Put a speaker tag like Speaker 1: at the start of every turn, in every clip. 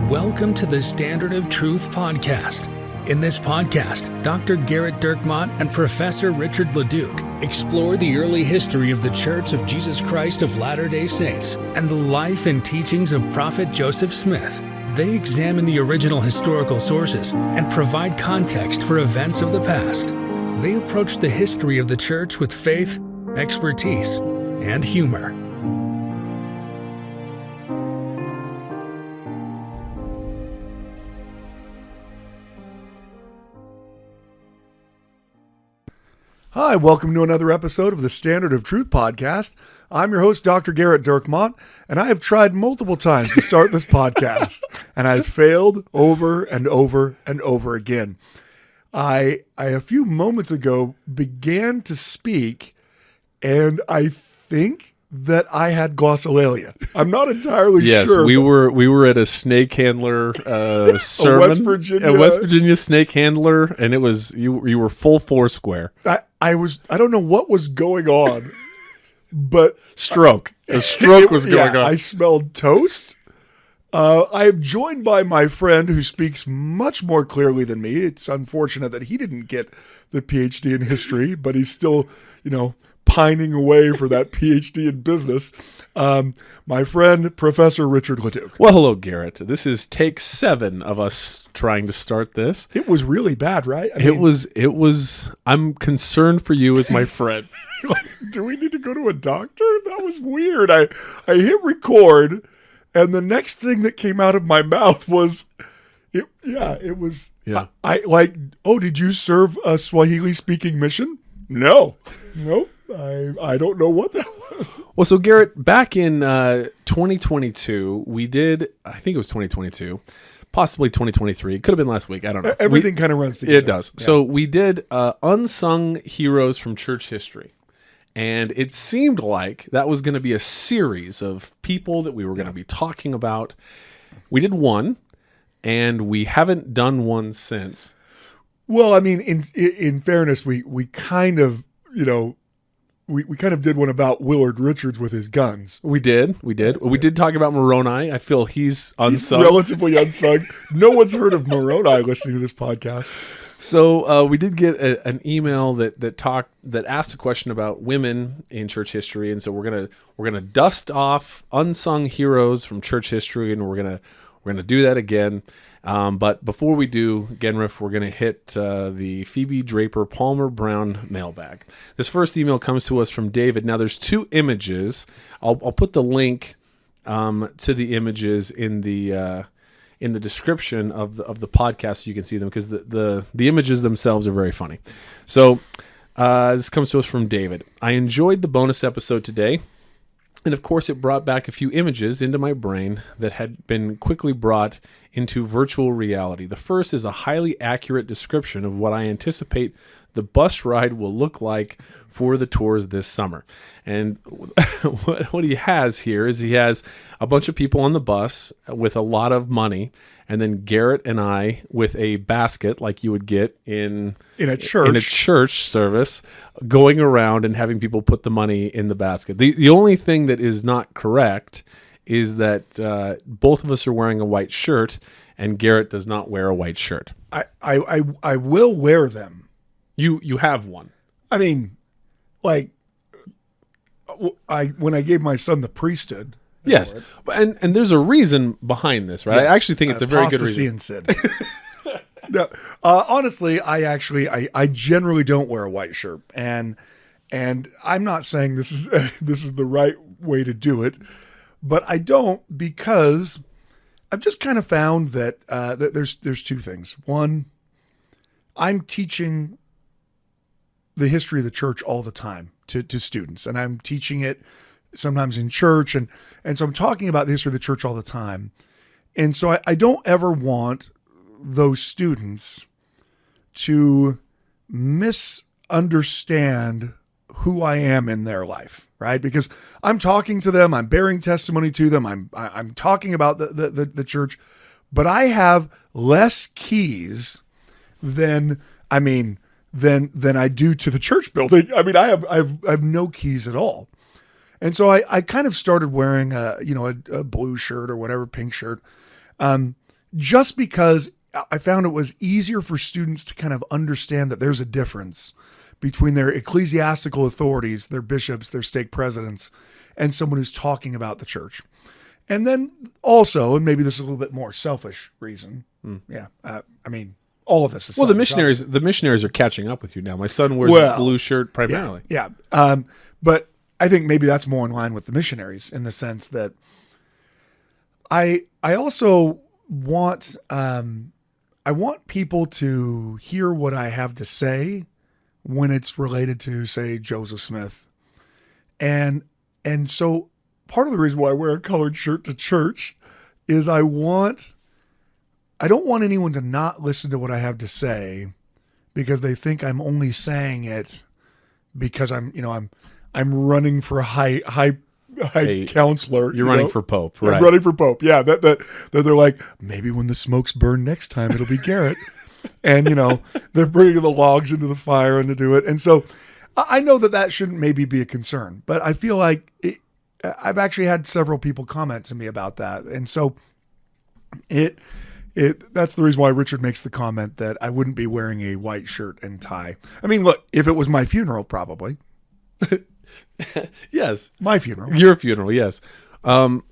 Speaker 1: Welcome to the Standard of Truth podcast. In this podcast, Dr. Garrett Dirkmott and Professor Richard Leduc explore the early history of the Church of Jesus Christ of Latter-day Saints and the life and teachings of Prophet Joseph Smith. They examine the original historical sources and provide context for events of the past. They approach the history of the Church with faith, expertise, and humor.
Speaker 2: Hi, welcome to another episode of the Standard of Truth podcast. I'm your host, Dr. Garrett Dirkmott, and I have tried multiple times to start this podcast, and I've failed over and over and over again. I a few moments ago began to speak, and I think that I had glossolalia. I'm not entirely sure.
Speaker 3: Yes, we were at a snake handler sermon,
Speaker 2: a
Speaker 3: West Virginia snake handler, and it was you were full foursquare.
Speaker 2: I don't know what was going on, but
Speaker 3: A stroke was going on.
Speaker 2: I smelled toast. I am joined by my friend who speaks much more clearly than me. It's unfortunate that he didn't get the PhD in history, but he's still, pining away for that PhD in business. My friend, Professor Richard Leduc.
Speaker 3: Well, hello, Garrett. This is take 7 of us trying to start this.
Speaker 2: It was really bad, right?
Speaker 3: It was. I'm concerned for you as my friend.
Speaker 2: Do we need to go to a doctor? That was weird. I hit record, and the next thing that came out of my mouth was, it was.
Speaker 3: Yeah.
Speaker 2: Oh, did you serve a Swahili-speaking mission? No. Nope. I don't know what that was.
Speaker 3: Well, so Garrett, back in 2022, we did, I think it was 2022, possibly 2023. It could have been last week. I don't know.
Speaker 2: Everything kind of runs together.
Speaker 3: It does. Yeah. So we did Unsung Heroes from Church History. And it seemed like that was going to be a series of people that we were going to be talking about. We did one, and we haven't done one since.
Speaker 2: Well, I mean, in fairness, we kind of, we kind of did one about Willard Richards with his guns.
Speaker 3: We did. We did talk about Moroni. I feel he's unsung.
Speaker 2: He's relatively unsung. No one's heard of Moroni listening to this podcast.
Speaker 3: So we did get an email that asked a question about women in church history, and so we're gonna dust off unsung heroes from church history, and we're gonna do that again. But before we do, Genriff, we're going to hit the Phoebe Draper Palmer Brown mailbag. This first email comes to us from David. Now, there's 2 images. I'll put the link to the images in the description of the podcast so you can see them, because the images themselves are very funny. So this comes to us from David. I enjoyed the bonus episode today. And of course, it brought back a few images into my brain that had been quickly brought into virtual reality. The first is a highly accurate description of what I anticipate the bus ride will look like for the tours this summer. And what he has here is he has a bunch of people on the bus with a lot of money, and then Garrett and I with a basket like you would get in a church service, going around and having people put the money in the basket. The only thing that is not correct is that both of us are wearing a white shirt, and Garrett does not wear a white shirt.
Speaker 2: I will wear them.
Speaker 3: You have one.
Speaker 2: I mean, when I gave my son the priesthood.
Speaker 3: Yes, and there's a reason behind this, right? Yes. I actually think it's a very good reason.
Speaker 2: And sin. No, honestly, I generally don't wear a white shirt, and I'm not saying this is the right way to do it, but I don't, because I've just kind of found that there's 2 things. One, I'm teaching the history of the church all the time to students, and I'm teaching it sometimes in church, and so I'm talking about the history of the church all the time. And so I don't ever want those students to misunderstand who I am in their life, right? Because I'm talking to them, I'm bearing testimony to them, I'm talking about the church, but I have less keys than I do to the church building. I mean, I have no keys at all. And so I kind of started wearing a blue shirt or whatever, pink shirt. just because I found it was easier for students to kind of understand that there's a difference between their ecclesiastical authorities, their bishops, their stake presidents, and someone who's talking about the church. And then also, and maybe this is a little bit more selfish reason. Yeah. I mean, all of this is
Speaker 3: well, the
Speaker 2: selfish,
Speaker 3: missionaries are catching up with you now. My son wears a blue shirt primarily.
Speaker 2: Yeah. But I think maybe that's more in line with the missionaries in the sense that I also want people to hear what I have to say when it's related to, say, Joseph Smith. And so part of the reason why I wear a colored shirt to church is I don't want anyone to not listen to what I have to say because they think I'm only saying it because I'm running for a high counselor.
Speaker 3: You're running for Pope, right?
Speaker 2: I'm running for Pope. Yeah. That they're like, maybe when the smokes burn next time, it'll be Garrett. And, they're bringing the logs into the fire and to do it. And so I know that shouldn't maybe be a concern, but I feel like I've actually had several people comment to me about that. And so that's the reason why Richard makes the comment that I wouldn't be wearing a white shirt and tie. I mean, look, if it was my funeral, probably.
Speaker 3: Yes.
Speaker 2: My funeral.
Speaker 3: Your funeral, yes.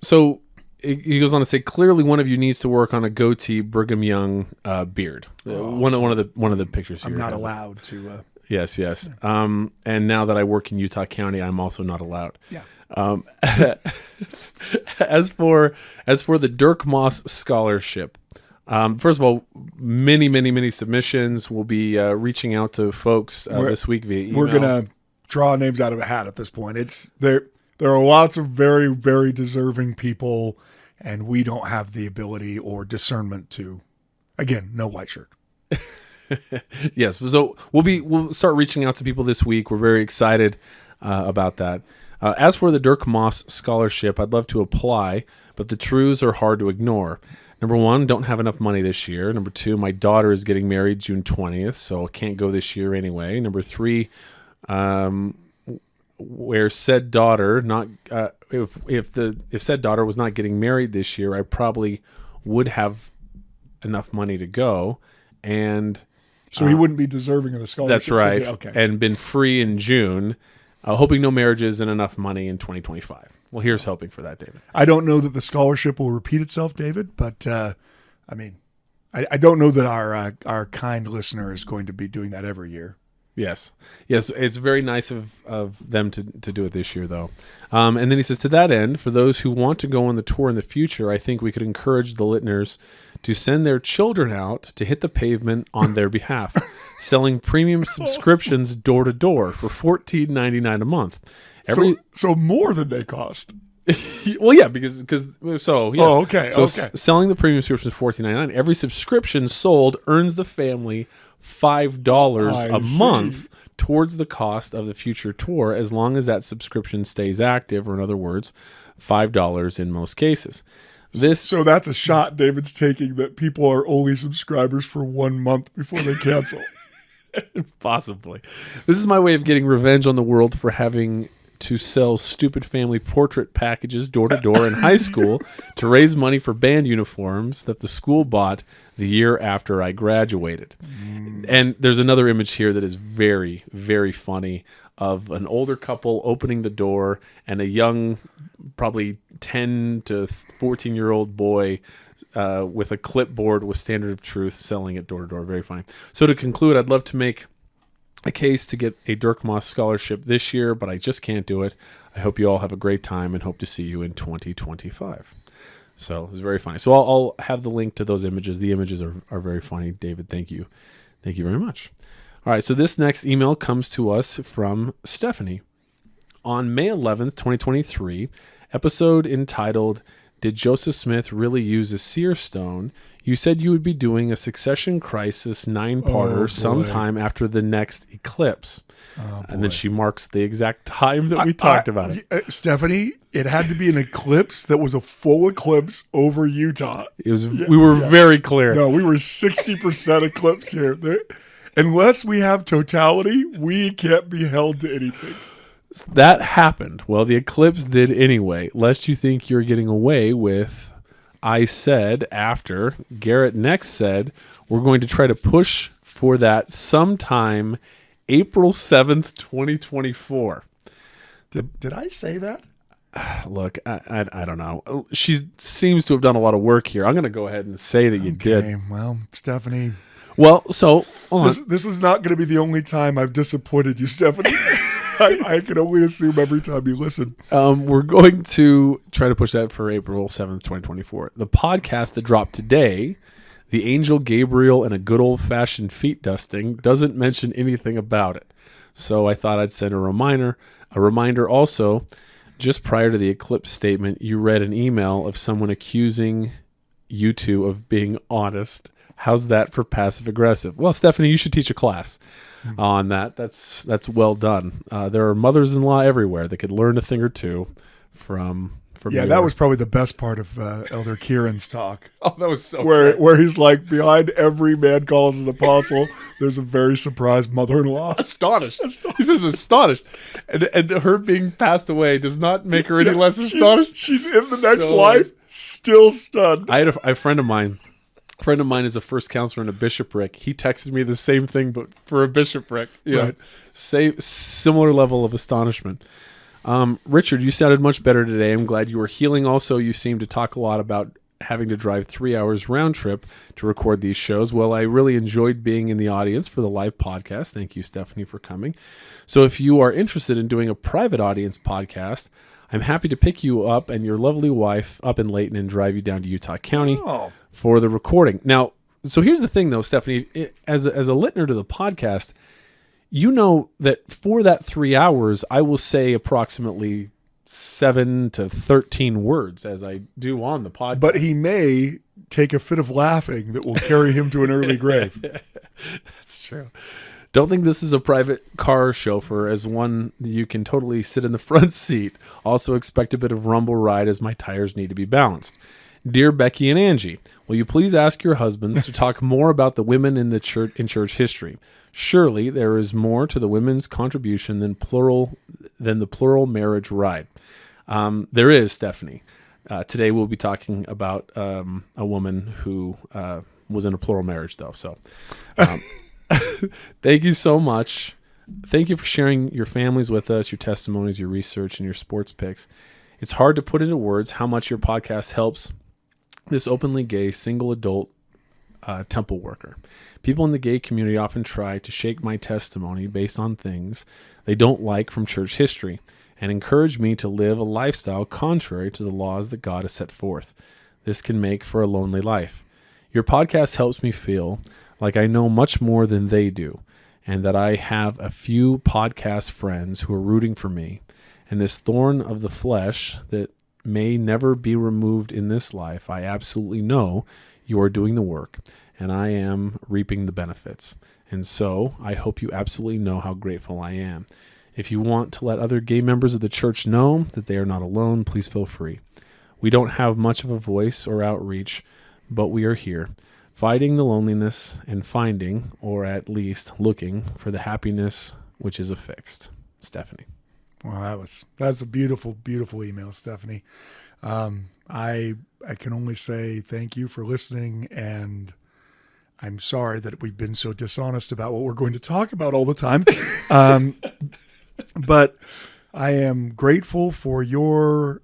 Speaker 3: So he goes on to say, clearly one of you needs to work on a goatee Brigham Young beard. One of the pictures here.
Speaker 2: I'm not allowed to.
Speaker 3: Yes. And now that I work in Utah County, I'm also not allowed.
Speaker 2: Yeah.
Speaker 3: As for the Dirk Moss Scholarship, first of all, many submissions. We'll be reaching out to folks this week via email.
Speaker 2: We're gonna draw names out of a hat at this point. There are lots of very, very deserving people, and we don't have the ability or discernment to, again, no white shirt.
Speaker 3: Yes. So we'll start reaching out to people this week. We're very excited about that. As for the Dirk Moss Scholarship, I'd love to apply, but the truths are hard to ignore. Number one, don't have enough money this year. Number two, my daughter is getting married June 20th, so I can't go this year anyway. Number three, where said daughter if said daughter was not getting married this year, I probably would have enough money to go, and
Speaker 2: so he wouldn't be deserving of the scholarship.
Speaker 3: That's right.
Speaker 2: Okay.
Speaker 3: And been free in June, hoping no marriages and enough money in 2025. Well, here's hoping for that, David.
Speaker 2: I don't know that the scholarship will repeat itself, David, but I don't know that our kind listener is going to be doing that every year.
Speaker 3: Yes. It's very nice of them to do it this year, though. And then he says, to that end, for those who want to go on the tour in the future, I think we could encourage the listeners to send their children out to hit the pavement on their behalf, selling premium subscriptions door to door for $14.99 a month.
Speaker 2: So more than they cost.
Speaker 3: Well, yeah, because so yes.
Speaker 2: Oh, okay.
Speaker 3: So
Speaker 2: okay.
Speaker 3: Selling the premium subscription for $14.99. Every subscription sold earns the family $5 a month towards the cost of the future tour, as long as that subscription stays active, or in other words, $5 in most cases.
Speaker 2: So that's a shot David's taking, that people are only subscribers for 1 month before they cancel.
Speaker 3: Possibly. This is my way of getting revenge on the world for having to sell stupid family portrait packages door to door in high school to raise money for band uniforms that the school bought the year after I graduated. And there's another image here that is very, very funny, of an older couple opening the door and a young, probably 10 to 14-year-old boy with a clipboard with Standard of Truth selling it door to door. Very funny. So to conclude, I'd love to make a case to get a Dirk Moss scholarship this year, but I just can't do it. I hope you all have a great time and hope to see you in 2025. So it was very funny. So I'll have the link to those images. The images are very funny. David, thank you. Thank you very much. All right, so this next email comes to us from Stephanie. On May 11th, 2023, episode entitled, Did Joseph Smith Really Use a Seer Stone? You said you would be doing a Succession Crisis 9-parter sometime after the next eclipse. And then she marks the exact time that we talked about it.
Speaker 2: Stephanie, it had to be an eclipse that was a full eclipse over Utah.
Speaker 3: It was. We were very clear.
Speaker 2: No, we were 60% eclipse here. Unless we have totality, we can't be held to anything.
Speaker 3: That happened. Well, the eclipse did anyway, lest you think you're getting away with I said after. Garrett next said, we're going to try to push for that sometime April 7th, 2024.
Speaker 2: Did I say that?
Speaker 3: Look, I don't know. She seems to have done a lot of work here. I'm going to go ahead and say that you did.
Speaker 2: Well, Stephanie.
Speaker 3: Well, so
Speaker 2: this is not going to be the only time I've disappointed you, Stephanie. I can only assume every time you listen.
Speaker 3: We're going to try to push that for April 7th, 2024. The podcast that dropped today, The Angel Gabriel and a Good Old-Fashioned Feet Dusting, doesn't mention anything about it. So I thought I'd send a reminder. A reminder also, just prior to the eclipse statement, you read an email of someone accusing you two of being honest. How's that for passive-aggressive? Well, Stephanie, you should teach a class on that. That's well done. There are mothers-in-law everywhere that could learn a thing or two from
Speaker 2: that was probably the best part of Elder Kieran's talk.
Speaker 3: Oh, that was so
Speaker 2: where he's like, behind every man called an apostle, there's a very surprised mother-in-law.
Speaker 3: Astonished. He says astonished. And her being passed away does not make her any less astonished.
Speaker 2: She's in the next life, still stunned.
Speaker 3: I had a friend of mine. A friend of mine is a first counselor in a bishopric. He texted me the same thing, but for a bishopric. Right. Similar level of astonishment. Richard, you sounded much better today. I'm glad you were healing. Also, you seemed to talk a lot about having to drive 3 hours round trip to record these shows. Well, I really enjoyed being in the audience for the live podcast. Thank you, Stephanie, for coming. So if you are interested in doing a private audience podcast, I'm happy to pick you up and your lovely wife up in Layton and drive you down to Utah County for the recording. Now, so here's the thing, though, Stephanie. As a listener to the podcast, you know that for that 3 hours, I will say approximately 7 to 13 words as I do on the podcast.
Speaker 2: But he may take a fit of laughing that will carry him to an early grave.
Speaker 3: That's true. Don't think this is a private car chauffeur, as one you can totally sit in the front seat. Also expect a bit of rumble ride as my tires need to be balanced. Dear Becky and Angie, will you please ask your husbands to talk more about the women in the church history? Surely there is more to the women's contribution than the plural marriage ride. There is, Stephanie. Today we'll be talking about a woman who was in a plural marriage, though. So thank you so much. Thank you for sharing your families with us, your testimonies, your research, and your sports picks. It's hard to put into words how much your podcast helps this openly gay single adult temple worker. People in the gay community often try to shake my testimony based on things they don't like from church history and encourage me to live a lifestyle contrary to the laws that God has set forth. This can make for a lonely life. Your podcast helps me feel like I know much more than they do, and that I have a few podcast friends who are rooting for me. And this thorn of the flesh that may never be removed in this life, I absolutely know you are doing the work, and I am reaping the benefits. And so I hope you absolutely know how grateful I am. If you want to let other gay members of the church know that they are not alone, please feel free. We don't have much of a voice or outreach, but we are here, fighting the loneliness and finding, or at least looking, for the happiness which is affixed. Stephanie.
Speaker 2: Well, that's a beautiful, beautiful email, Stephanie. I can only say thank you for listening, and I'm sorry that we've been so dishonest about what we're going to talk about all the time. But I am grateful for your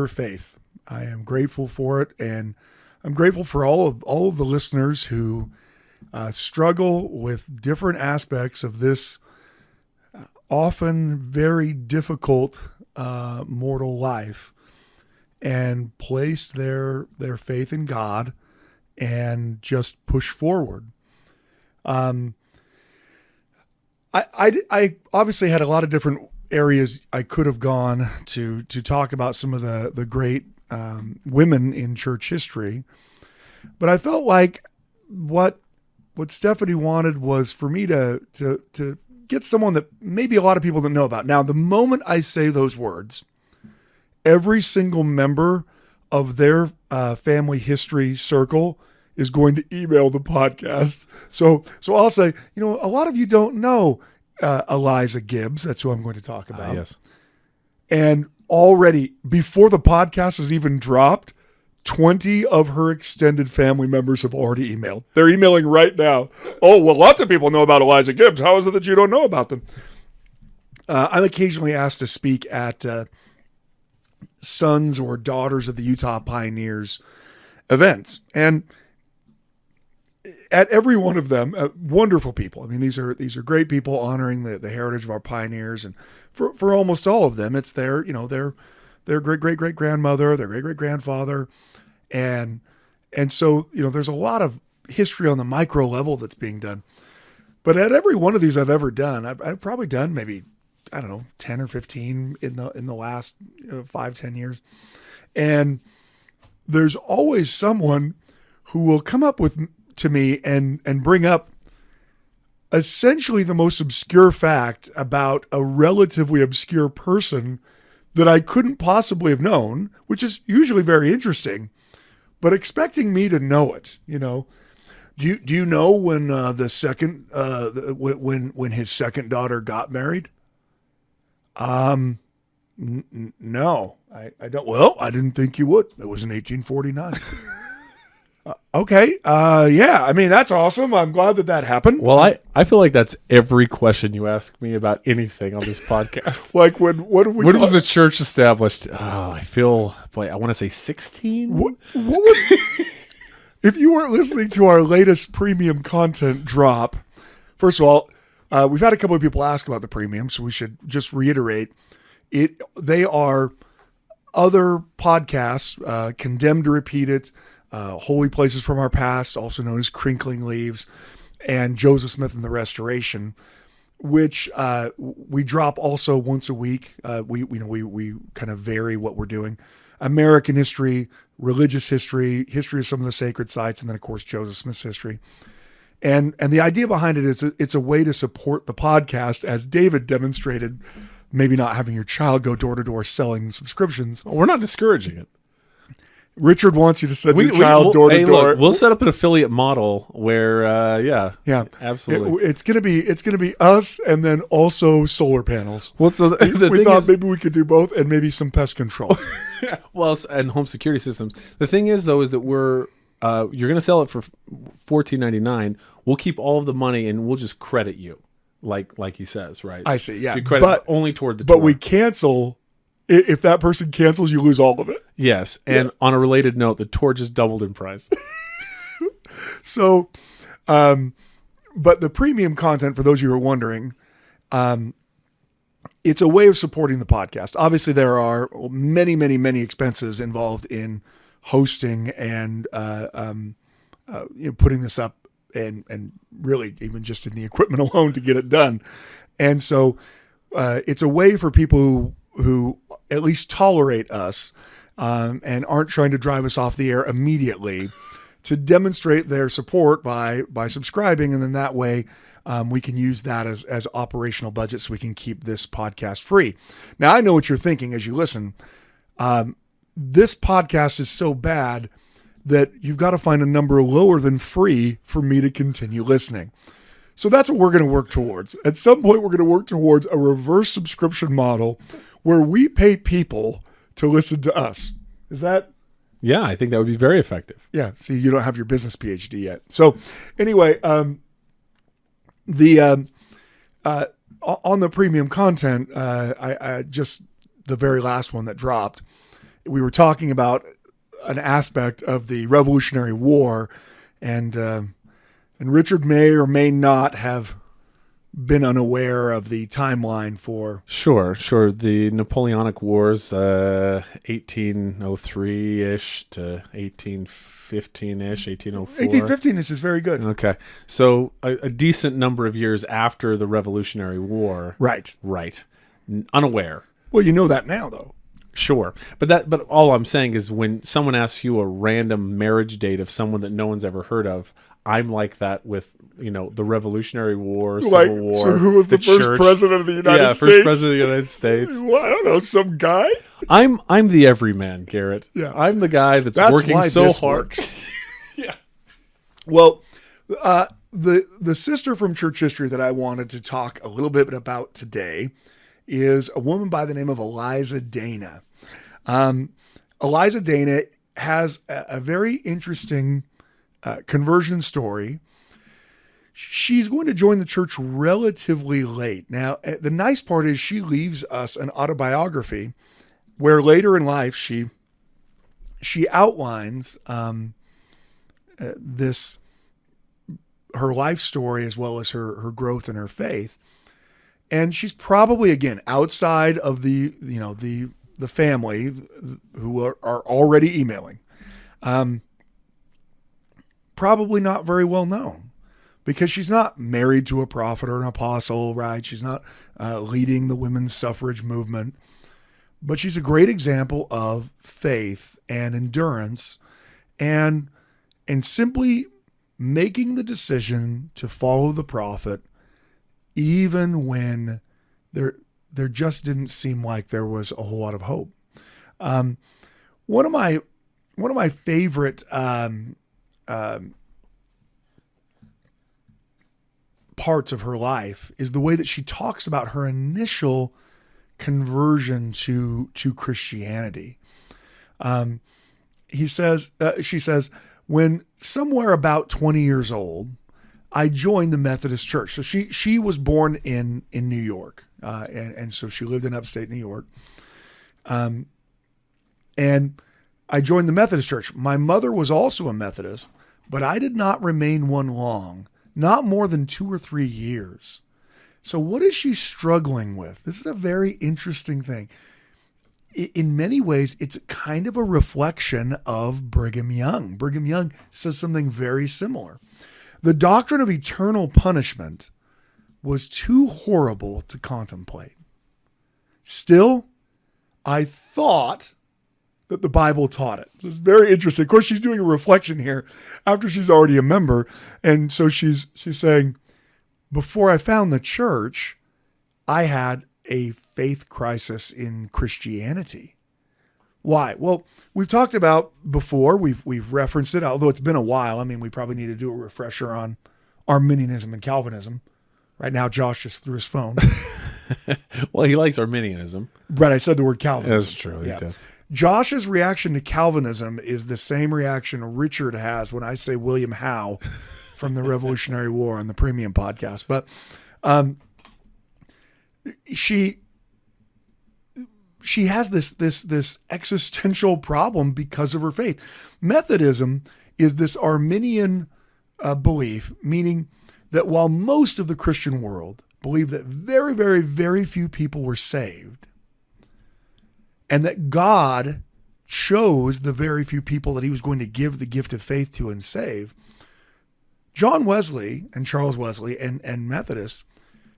Speaker 2: faith. I am grateful for it, and I'm grateful for all of the listeners who struggle with different aspects of this often very difficult mortal life, and place their faith in God and just push forward. I obviously had a lot of different areas I could have gone to talk about some of the great women in church history, but I felt like what Stephanie wanted was for me to get someone that maybe a lot of people don't know about. Now, the moment I say those words, every single member of their family history circle is going to email the podcast. So I'll say, a lot of you don't know Eliza Gibbs. That's who I'm going to talk about.
Speaker 3: Yes.
Speaker 2: And already, before the podcast is even dropped, 20 of her extended family members have already emailed. They're emailing right now. Oh, well, lots of people know about Eliza Gibbs. How is it that you don't know about them? I'm occasionally asked to speak at sons or daughters of the Utah Pioneers events. And at every one of them, wonderful people. I mean, these are great people honoring the heritage of our pioneers. And for almost all of them, it's their great-great-great-grandmother, their great-great-grandfather. And so, there's a lot of history on the micro level that's being done. But at every one of these I've ever done, I've probably done maybe, 10 or 15 in the last 5-10 years. And there's always someone who will come up to me and bring up essentially the most obscure fact about a relatively obscure person that I couldn't possibly have known, which is usually very interesting, but expecting me to know it, Do you know when when his second daughter got married? No, I don't. Well, I didn't think you would. It was in 1849. Okay. Yeah. I mean, that's awesome. I'm glad that happened.
Speaker 3: Well, I feel like that's every question you ask me about anything on this podcast.
Speaker 2: Like when
Speaker 3: was the church established? Oh, I want to say 16.
Speaker 2: What was? If you weren't listening to our latest premium content drop, first of all, we've had a couple of people ask about the premium, so we should just reiterate it. They are other podcasts, Condemned to Repeat It, Holy Places from Our Past, also known as Crinkling Leaves, and Joseph Smith and the Restoration, which we drop also once a week. We kind of vary what we're doing. American history, religious history, history of some of the sacred sites, and then of course Joseph Smith's history. And the idea behind it is it's a way to support the podcast, as David demonstrated, maybe not having your child go door to door selling subscriptions.
Speaker 3: We're not discouraging it.
Speaker 2: Richard wants you to send your child door to door.
Speaker 3: We'll set up an affiliate model where, absolutely.
Speaker 2: It's gonna be us, and then also solar panels.
Speaker 3: We
Speaker 2: thought maybe we could do both, and maybe some pest control.
Speaker 3: Well, and home security systems. The thing is, though, is that you're going to sell it for $14.99. We'll keep all of the money, and we'll just credit you, like he says, right?
Speaker 2: I see. Yeah,
Speaker 3: so you credit only toward the.
Speaker 2: But
Speaker 3: tour.
Speaker 2: we cancel. If that person cancels, you lose all of it.
Speaker 3: Yes, and on a related note, the tour just doubled in price.
Speaker 2: So, but the premium content, for those of you who are wondering, it's a way of supporting the podcast. Obviously, there are many, many, many expenses involved in hosting and putting this up, and really even just in the equipment alone to get it done. And so, it's a way for people who at least tolerate us and aren't trying to drive us off the air immediately to demonstrate their support by subscribing. And then that way we can use that as operational budget so we can keep this podcast free. Now, I know what you're thinking as you listen. This podcast is so bad that you've got to find a number lower than free for me to continue listening. So that's what we're going to work towards. At some point, we're going to work towards a reverse subscription model where we pay people to listen to us. Is that?
Speaker 3: Yeah, I think that would be very effective.
Speaker 2: Yeah. See, you don't have your business PhD yet. So anyway, on the premium content, I just, the very last one that dropped, we were talking about an aspect of the Revolutionary War, and Richard may or may not have been unaware of the timeline for.
Speaker 3: Sure. The Napoleonic Wars, 1803-ish to 1815-ish, 1804.
Speaker 2: 1815 is very good.
Speaker 3: Okay. So a decent number of years after the Revolutionary War.
Speaker 2: Right.
Speaker 3: Unaware.
Speaker 2: Well, you know that now, though.
Speaker 3: Sure. But all I'm saying is when someone asks you a random marriage date of someone that no one's ever heard of, I'm like that with, the Revolutionary War, Civil War.
Speaker 2: So who was the first president of the United States?
Speaker 3: First president of the United States.
Speaker 2: Well, I don't know, some guy?
Speaker 3: I'm the everyman, Garrett.
Speaker 2: Yeah.
Speaker 3: I'm the guy that's working
Speaker 2: why
Speaker 3: so
Speaker 2: this
Speaker 3: hard.
Speaker 2: Works. Yeah. Well, the sister from church history that I wanted to talk a little bit about today is a woman by the name of Eliza Dana. Eliza Dana has a very interesting conversion story. She's going to join the church relatively late. Now, the nice part is she leaves us an autobiography where later in life she outlines this her life story as well as her growth in her faith. And she's probably, again, outside of the family who are already emailing. Probably not very well known because she's not married to a prophet or an apostle, right? She's not leading the women's suffrage movement, but she's a great example of faith and endurance and simply making the decision to follow the prophet even when there just didn't seem like there was a whole lot of hope. One of my favorite parts of her life is the way that she talks about her initial conversion to Christianity. She says, when somewhere about 20 years old, I joined the Methodist Church. So she was born in New York, and so she lived in upstate New York. And I joined the Methodist Church. My mother was also a Methodist, but I did not remain one long, not more than 2 or 3 years. So what is she struggling with? This is a very interesting thing. In many ways, it's kind of a reflection of Brigham Young. Brigham Young says something very similar. The doctrine of eternal punishment was too horrible to contemplate. Still, I thought that the Bible taught it. It's very interesting. Of course, she's doing a reflection here after she's already a member. And so she's saying, before I found the church, I had a faith crisis in Christianity. Why? Well, we've talked about before, we've referenced it, although it's been a while. I mean, we probably need to do a refresher on Arminianism and Calvinism. Right now, Josh just threw his phone.
Speaker 3: Well, he likes Arminianism.
Speaker 2: Right, I said the word Calvinism.
Speaker 3: That's true. Yeah.
Speaker 2: Josh's reaction to Calvinism is the same reaction Richard has when I say William Howe from the Revolutionary War on the Premium Podcast. But she has this existential problem because of her faith. Methodism is this Arminian belief, meaning that while most of the Christian world believed that very, very, very few people were saved, and that God chose the very few people that he was going to give the gift of faith to and save, John Wesley and Charles Wesley and Methodists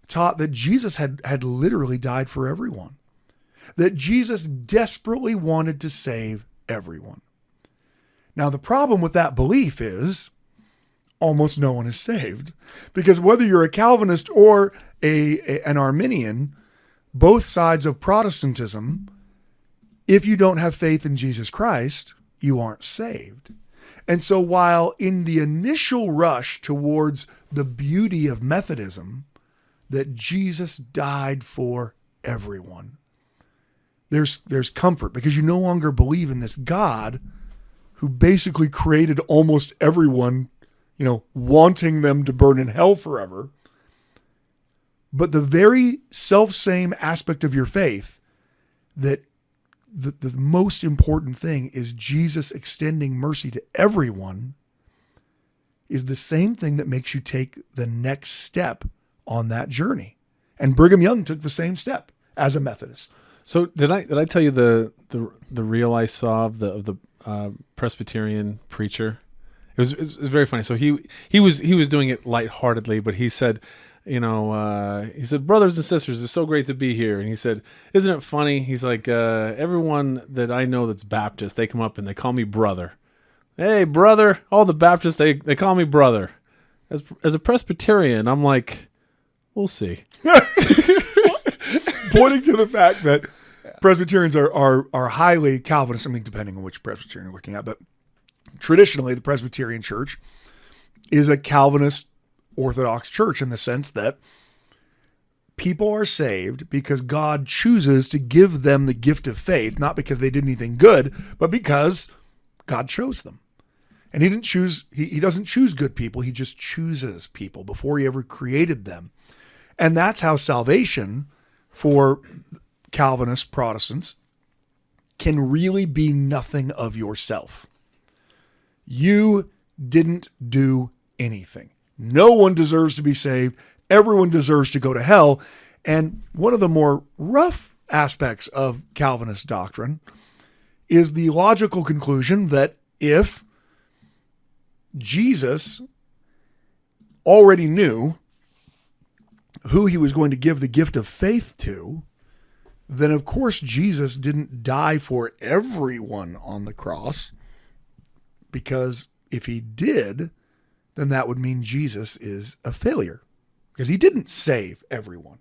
Speaker 2: taught that Jesus had literally died for everyone, that Jesus desperately wanted to save everyone. Now, the problem with that belief is almost no one is saved, because whether you're a Calvinist or an Arminian, both sides of Protestantism, if you don't have faith in Jesus Christ, you aren't saved. And so while in the initial rush towards the beauty of Methodism, that Jesus died for everyone, there's comfort, because you no longer believe in this God who basically created almost everyone, wanting them to burn in hell forever. But the very self-same aspect of your faith, that the most important thing is Jesus extending mercy to everyone, is the same thing that makes you take the next step on that journey. And Brigham Young took the same step as a Methodist.
Speaker 3: So did I tell you the reel I saw of the Presbyterian preacher? It was very funny. So he was doing it lightheartedly, but he said, he said, brothers and sisters, it's so great to be here. And he said, isn't it funny? He's like, everyone that I know that's Baptist, they come up and they call me brother. Hey, brother. All the Baptists, they call me brother. As a Presbyterian, I'm like, we'll see.
Speaker 2: Pointing to the fact that Presbyterians are highly Calvinist, I mean, depending on which Presbyterian you're looking at, but traditionally the Presbyterian church is a Calvinist Orthodox church in the sense that people are saved because God chooses to give them the gift of faith, not because they did anything good, but because God chose them. And he didn't choose, he doesn't choose good people. He just chooses people before he ever created them. And that's how salvation for Calvinist Protestants can really be nothing of yourself. You didn't do anything. No one deserves to be saved. Everyone deserves to go to hell. And one of the more rough aspects of Calvinist doctrine is the logical conclusion that if Jesus already knew who he was going to give the gift of faith to, then of course Jesus didn't die for everyone on the cross, because if he did, then that would mean Jesus is a failure, because he didn't save everyone.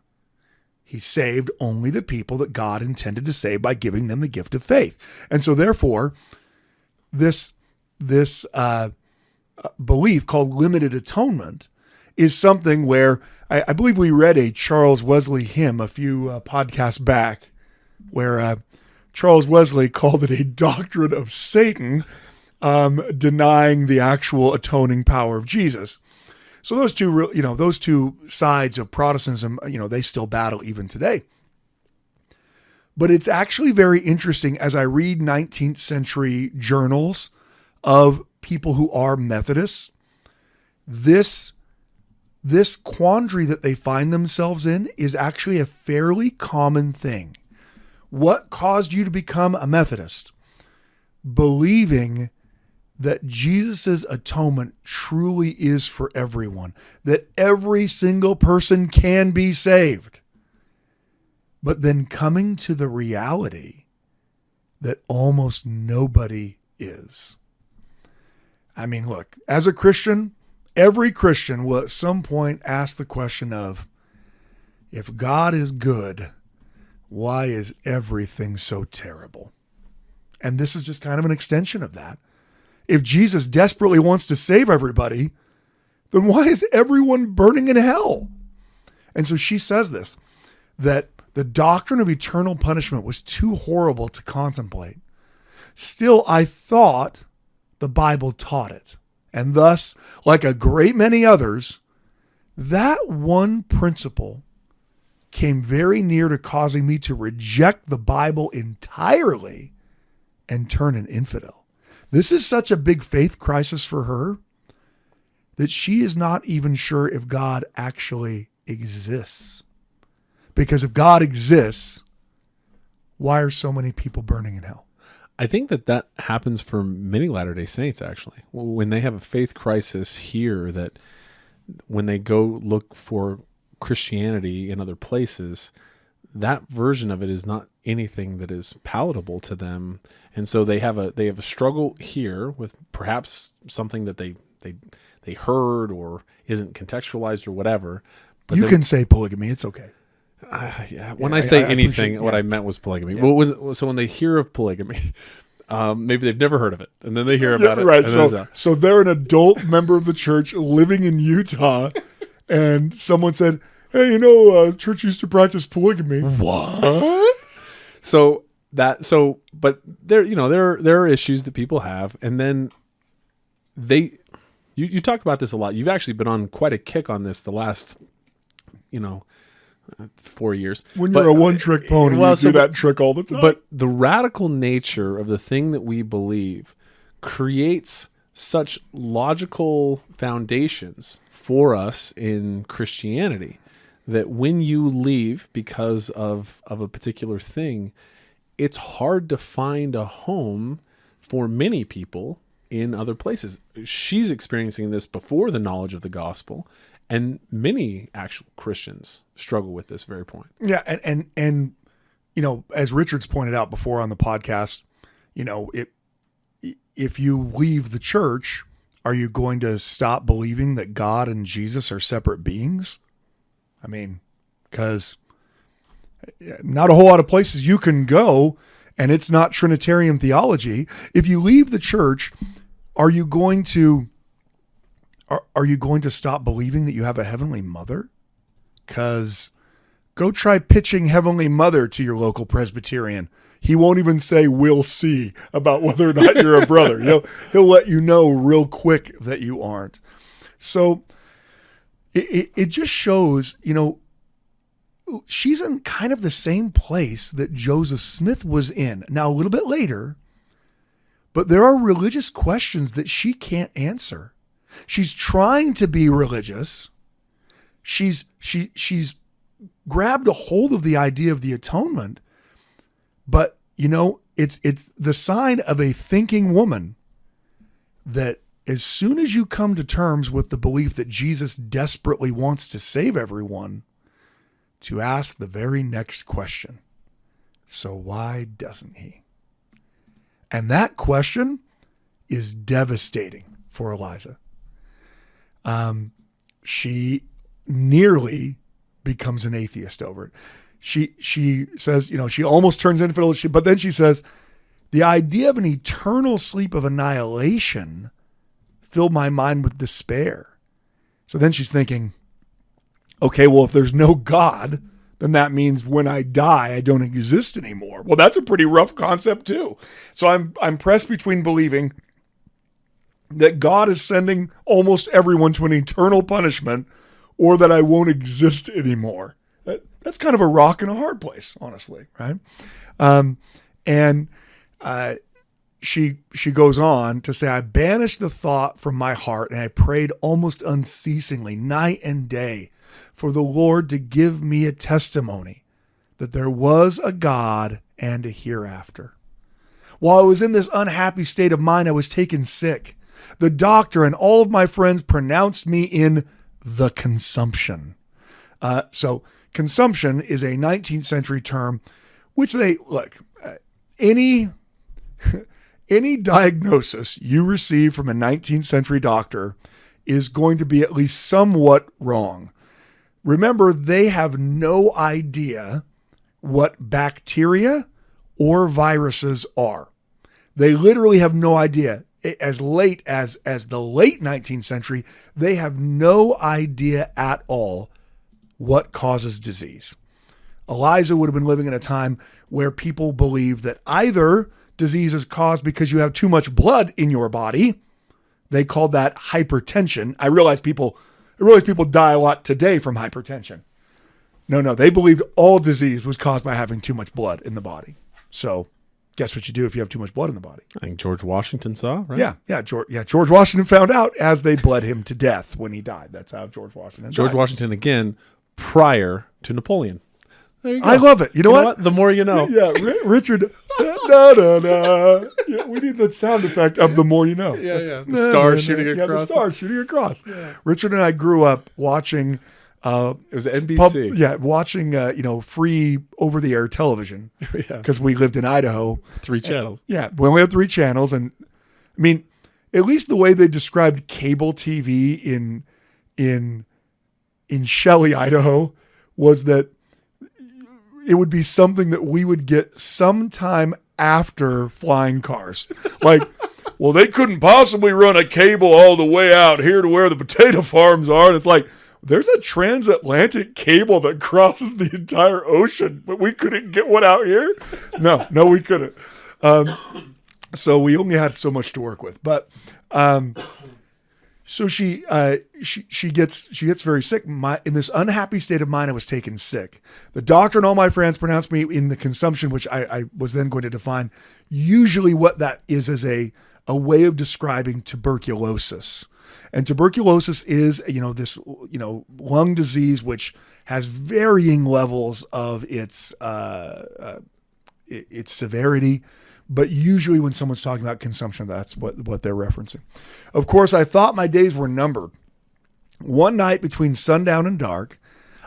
Speaker 2: He saved only the people that God intended to save by giving them the gift of faith. And so therefore, this belief called limited atonement is something where I believe we read a Charles Wesley hymn a few podcasts back where Charles Wesley called it a doctrine of Satan, denying the actual atoning power of Jesus. So those two sides of Protestantism, they still battle even today. But it's actually very interesting as I read 19th century journals of people who are Methodists, this quandary that they find themselves in is actually a fairly common thing. What caused you to become a Methodist? Believing that Jesus' atonement truly is for everyone, that every single person can be saved, but then coming to the reality that almost nobody is. I mean, look, as a Christian, every Christian will at some point ask the question of, if God is good, why is everything so terrible? And this is just kind of an extension of that. If Jesus desperately wants to save everybody, then why is everyone burning in hell? And so she says this, that the doctrine of eternal punishment was too horrible to contemplate. Still, I thought the Bible taught it. And thus, like a great many others, that one principle came very near to causing me to reject the Bible entirely and turn an infidel. This is such a big faith crisis for her that she is not even sure if God actually exists. Because if God exists, why are so many people burning in hell?
Speaker 3: I think that happens for many Latter-day Saints, actually. When they have a faith crisis here, that when they go look for Christianity in other places, that version of it is not anything that is palatable to them. And so they have a struggle here with perhaps something that they heard or isn't contextualized or whatever. But
Speaker 2: you can say polygamy. It's okay.
Speaker 3: When I say anything, what I meant was polygamy. Yeah. So when they hear of polygamy, maybe they've never heard of it, and then they hear about it.
Speaker 2: Right. So they're an adult member of the church living in Utah, and someone said, "Hey, church used to practice polygamy."
Speaker 3: What? But there are issues that people have, and then you talk about this a lot. You've actually been on quite a kick on this the last 4 years.
Speaker 2: When you're a one-trick pony, you do that trick all the time.
Speaker 3: But the radical nature of the thing that we believe creates such logical foundations for us in Christianity that when you leave because of a particular thing, it's hard to find a home for many people in other places. She's experiencing this before the knowledge of the gospel. And many actual Christians struggle with this very point.
Speaker 2: Yeah, and as Richard's pointed out before on the podcast, if you leave the church, are you going to stop believing that God and Jesus are separate beings? I mean, because not a whole lot of places you can go, and it's not Trinitarian theology. If you leave the church, are you going to stop believing that you have a heavenly mother? Because Go try pitching Heavenly Mother to your local Presbyterian. He won't even say, we'll see, about whether or not you're a brother. He'll let you know real quick that you aren't. So it just shows, she's in kind of the same place that Joseph Smith was in. Now, a little bit later, but there are religious questions that she can't answer. She's trying to be religious. She's grabbed a hold of the idea of the atonement, but it's the sign of a thinking woman that as soon as you come to terms with the belief that Jesus desperately wants to save everyone, to ask the very next question. So why doesn't he? And that question is devastating for Eliza. She nearly becomes an atheist over it. She says, she almost turns infidel, but then she says, the idea of an eternal sleep of annihilation filled my mind with despair. So then she's thinking, okay, well, if there's no God, then that means when I die, I don't exist anymore. Well, that's a pretty rough concept too. So I'm pressed between believing that God is sending almost everyone to an eternal punishment, or that I won't exist anymore. That's kind of a rock and a hard place, honestly, right? She goes on to say, I banished the thought from my heart, and I prayed almost unceasingly, night and day, for the Lord to give me a testimony that there was a God and a hereafter. While I was in this unhappy state of mind, I was taken sick. The doctor and all of my friends pronounced me in the consumption. So consumption is a 19th century term, which any diagnosis you receive from a 19th century doctor is going to be at least somewhat wrong. Remember, they have no idea what bacteria or viruses are. They literally have no idea. As late as the late 19th century, they have no idea at all what causes disease. Eliza would have been living in a time where people believed that either disease is caused because you have too much blood in your body. They called that hypertension. I realize people die a lot today from hypertension. No, they believed all disease was caused by having too much blood in the body. So guess what you do if you have too much blood in the body?
Speaker 3: I think George Washington saw, right?
Speaker 2: George Washington found out as they bled him to death when he died. That's how George Washington died.
Speaker 3: Washington, again, prior to Napoleon. There you go.
Speaker 2: I love it. You know what?
Speaker 3: The more you know.
Speaker 2: Yeah, Richard. No. Yeah, we need the sound effect of the more you know.
Speaker 3: Yeah. The star shooting across.
Speaker 2: Yeah, the star shooting across. Yeah. Richard and I grew up watching.
Speaker 3: It was NBC.
Speaker 2: Watching free over-the-air television. Because we lived in Idaho.
Speaker 3: 3 channels.
Speaker 2: Yeah, we only had 3 channels, and I mean, at least the way they described cable TV in Shelley, Idaho, was that it would be something that we would get sometime after flying cars. Like, well, they couldn't possibly run a cable all the way out here to where the potato farms are. And it's like, there's a transatlantic cable that crosses the entire ocean, but we couldn't get one out here. No, we couldn't. So we only had so much to work with. But so she gets very sick. In this unhappy state of mind, I was taken sick. The doctor and all my friends pronounced me in the consumption, which I was then going to define. Usually, what that is a way of describing tuberculosis. And tuberculosis is, this, lung disease, which has varying levels of its severity. But usually when someone's talking about consumption, that's what they're referencing. Of course, I thought my days were numbered. One night between sundown and dark,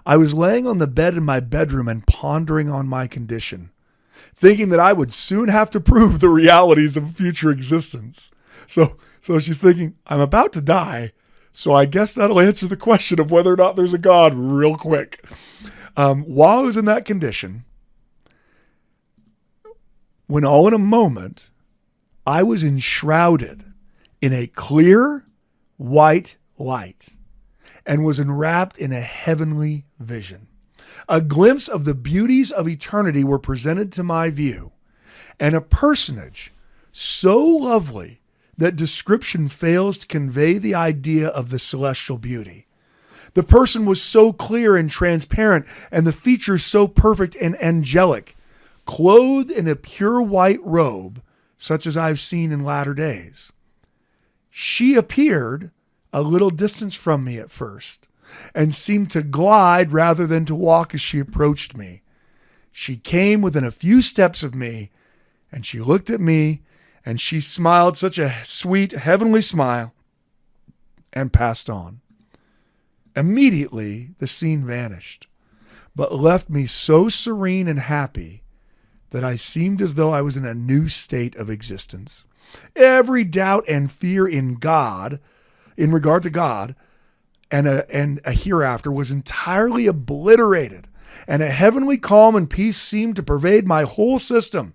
Speaker 2: I was laying on the bed in my bedroom and pondering on my condition, thinking that I would soon have to prove the realities of future existence. So she's thinking, I'm about to die, so I guess that'll answer the question of whether or not there's a God real quick. While I was in that condition, when all in a moment, I was enshrouded in a clear white light and was enwrapped in a heavenly vision. A glimpse of the beauties of eternity were presented to my view, and a personage so lovely that description fails to convey the idea of the celestial beauty. The person was so clear and transparent, and the features so perfect and angelic, clothed in a pure white robe, such as I've seen in latter days. She appeared a little distance from me at first, and seemed to glide rather than to walk as she approached me. She came within a few steps of me, and she looked at me, and she smiled such a sweet, heavenly smile, and passed on. Immediately, the scene vanished, but left me so serene and happy that I seemed as though I was in a new state of existence. Every doubt and fear in God, in regard to God, and a hereafter was entirely obliterated, and a heavenly calm and peace seemed to pervade my whole system.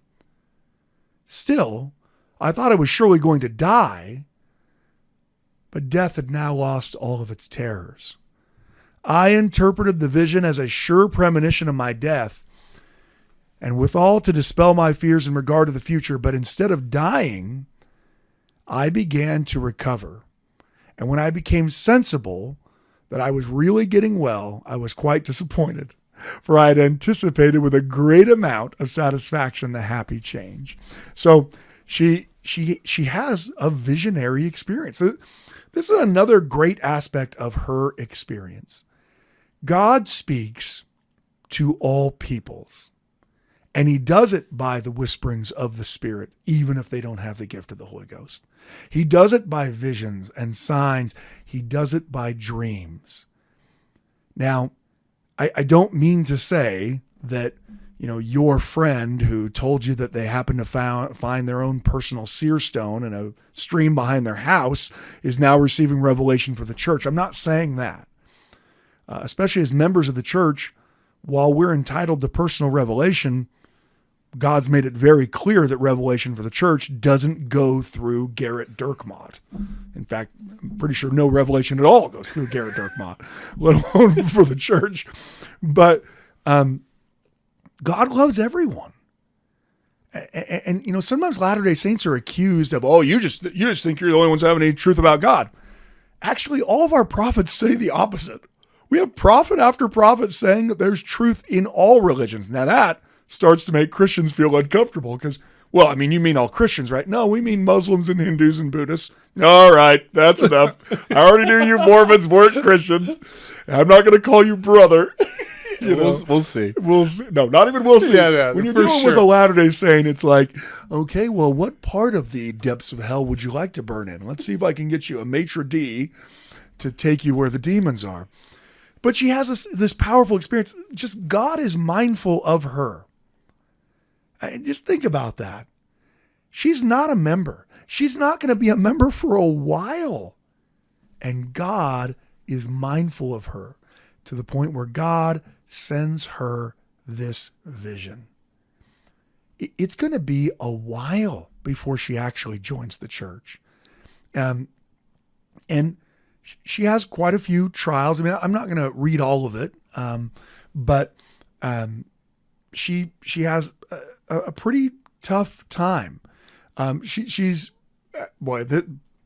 Speaker 2: Still, I thought I was surely going to die, but death had now lost all of its terrors. I interpreted the vision as a sure premonition of my death, and withal to dispel my fears in regard to the future, but instead of dying, I began to recover. And when I became sensible that I was really getting well, I was quite disappointed, for I had anticipated with a great amount of satisfaction the happy change. So she has a visionary experience. This is another great aspect of her experience. God speaks to all peoples, and he does it by the whisperings of the Spirit, even if they don't have the gift of the Holy Ghost. He does it by visions and signs. He does it by dreams. Now, I don't mean to say that, your friend who told you that they happen to find their own personal seer stone in a stream behind their house is now receiving revelation for the church. I'm not saying that. Especially as members of the church, while we're entitled to personal revelation, God's made it very clear that revelation for the church doesn't go through Garrett Dirkmott. In fact, I'm pretty sure no revelation at all goes through Garrett Dirkmott, let alone for the church. But God loves everyone. And sometimes Latter-day Saints are accused of, you just think you're the only ones having any truth about God. Actually, all of our prophets say the opposite. We have prophet after prophet saying that there's truth in all religions. Now that starts to make Christians feel uncomfortable because, you mean all Christians, right? No, we mean Muslims and Hindus and Buddhists. All right, that's enough. I already knew you Mormons weren't Christians. I'm not going to call you brother.
Speaker 3: We'll see.
Speaker 2: We'll see. No, not even we'll see.
Speaker 3: Yeah,
Speaker 2: when you're dealing with a Latter-day Saint, it's like, okay, well, what part of the depths of hell would you like to burn in? Let's see if I can get you a maitre d' to take you where the demons are. But she has this powerful experience. Just God is mindful of her. Just think about that. She's not a member. She's not going to be a member for a while. And God is mindful of her to the point where God sends her this vision. It's going to be a while before she actually joins the church. And she has quite a few trials. I'm not going to read all of it, but she has a pretty tough time. She's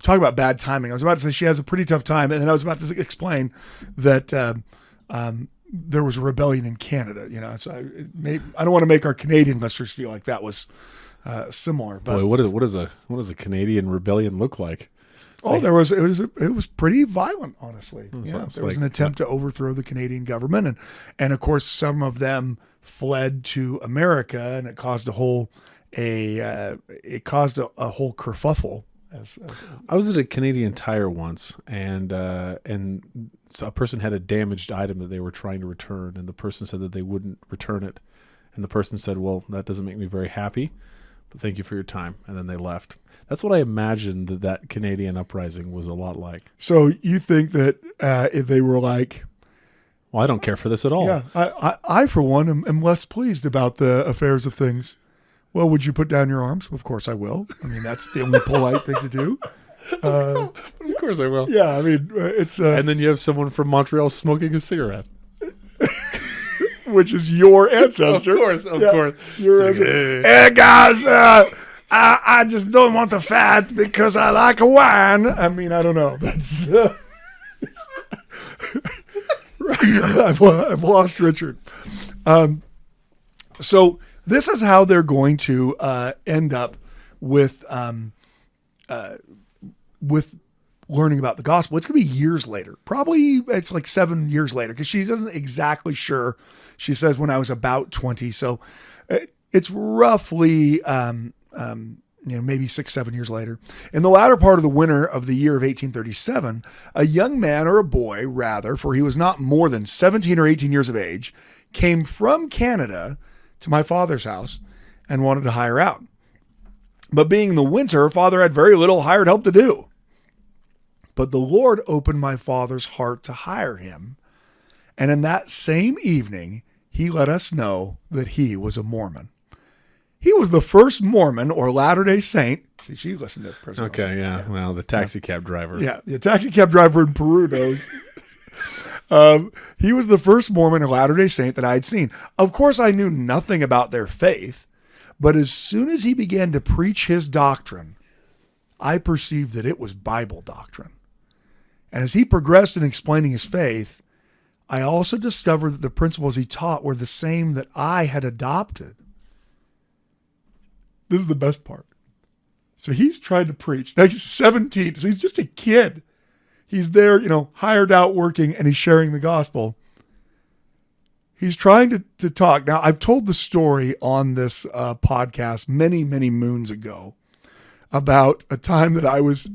Speaker 2: talk about bad timing. I was about to say she has a pretty tough time, and then I was about to explain that there was a rebellion in Canada. So I don't want to make our Canadian listeners feel like that was similar. But
Speaker 3: boy, what does a Canadian rebellion look like?
Speaker 2: It was pretty violent, honestly. There was an attempt to overthrow the Canadian government, and of course some of them fled to America, and it caused a whole kerfuffle.
Speaker 3: I was at a Canadian Tire once, and so a person had a damaged item that they were trying to return, and the person said that they wouldn't return it, and the person said, "Well, that doesn't make me very happy, but thank you for your time," and then they left. That's what I imagined that Canadian uprising was a lot like.
Speaker 2: So you think that if they were like,
Speaker 3: well, I don't care for this at all.
Speaker 2: Yeah, I for one am less pleased about the affairs of things. Well, would you put down your arms? Of course I will. That's the only polite thing to do.
Speaker 3: Of course I will.
Speaker 2: Yeah, it's...
Speaker 3: and then you have someone from Montreal smoking a cigarette.
Speaker 2: which is your ancestor.
Speaker 3: Of course.
Speaker 2: Your ancestor. Hey guys, I just don't want the fat because I like a wine. I mean, I don't know. That's, I've lost Richard. So this is how they're going to end up with learning about the gospel. It's going to be years later. Probably it's like 7 years later because she isn't exactly sure. She says when I was about 20. So it's roughly, maybe 6-7 years later. In the latter part of the winter of the year of 1837, a young man, or a boy rather, for he was not more than 17 or 18 years of age, came from Canada to my father's house and wanted to hire out. But being the winter, father had very little hired help to do. But the Lord opened my father's heart to hire him. And in that same evening, he let us know that he was a Mormon. He was the first Mormon or Latter-day Saint. See, she listened to President.
Speaker 3: Okay, yeah. Well, the taxi cab driver.
Speaker 2: Yeah, the taxi cab driver in Peru knows. He was the first Mormon or Latter-day Saint that I had seen. Of course, I knew nothing about their faith, but as soon as he began to preach his doctrine, I perceived that it was Bible doctrine. And as he progressed in explaining his faith, I also discovered that the principles he taught were the same that I had adopted. This is the best part. So he's trying to preach. Now he's 17, so he's just a kid. He's there, hired out working, and he's sharing the gospel. He's trying to talk. Now, I've told the story on this podcast many, many moons ago about a time that I was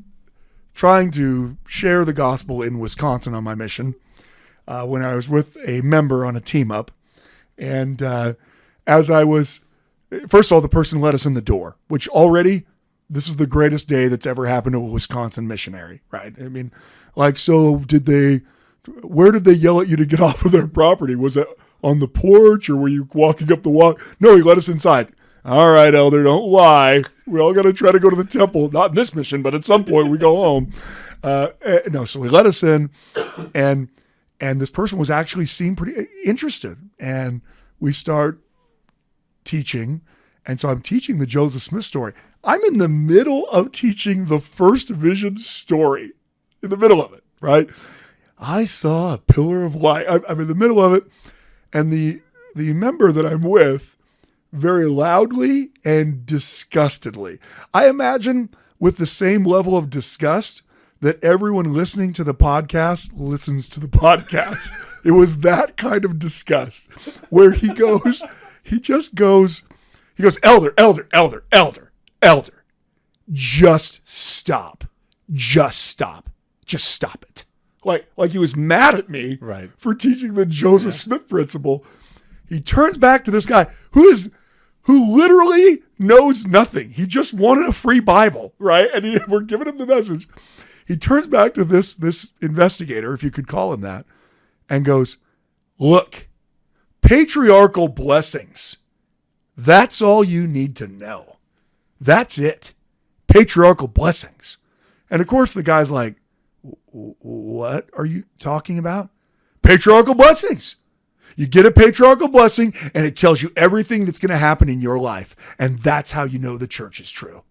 Speaker 2: trying to share the gospel in Wisconsin on my mission when I was with a member on a team up. And as I was, first of all, the person let us in the door, which already, this is the greatest day that's ever happened to a Wisconsin missionary, right? I mean, so where did they yell at you to get off of their property? Was it on the porch or were you walking up the walk? No, he let us inside. All right, elder, don't lie. We all got to try to go to the temple. Not in this mission, but at some point we go home. No, so he let us in, and this person was actually seemed pretty interested. And we start teaching. And so I'm teaching the Joseph Smith story. I'm in the middle of teaching the first vision story, in the middle of it, right? I saw a pillar of light. I'm in the middle of it. And the member that I'm with, very loudly and disgustedly, I imagine with the same level of disgust that everyone listening to the podcast listens to the podcast. It was that kind of disgust where he goes, elder, just stop it. Like he was mad at me
Speaker 3: right.
Speaker 2: for teaching the Joseph Smith principle. He turns back to this guy who literally knows nothing. He just wanted a free Bible, right? And we're giving him the message. He turns back to this investigator, if you could call him that, and goes, look, patriarchal blessings. That's all you need to know. That's it. Patriarchal blessings. And of course the guy's like, what are you talking about? Patriarchal blessings. You get a patriarchal blessing and it tells you everything that's going to happen in your life. And that's how you know the church is true.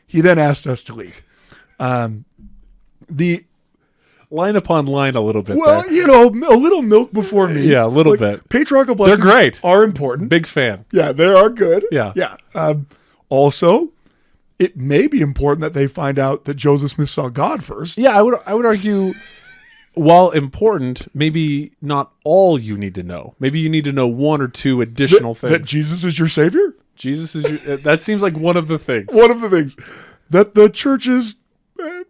Speaker 2: He then asked us to leave. The
Speaker 3: line upon line a little bit.
Speaker 2: Well,
Speaker 3: there.
Speaker 2: a little milk before me.
Speaker 3: Yeah, a little bit.
Speaker 2: Patriarchal blessings
Speaker 3: They're great.
Speaker 2: Are important.
Speaker 3: Big fan.
Speaker 2: Yeah, they are good.
Speaker 3: Yeah.
Speaker 2: Yeah. Also, it may be important that they find out that Joseph Smith saw God first.
Speaker 3: Yeah, I would argue, while important, maybe not all you need to know. Maybe you need to know one or two additional things.
Speaker 2: That Jesus is your Savior?
Speaker 3: Jesus is your... That seems like one of the things.
Speaker 2: One of the things. That the church's...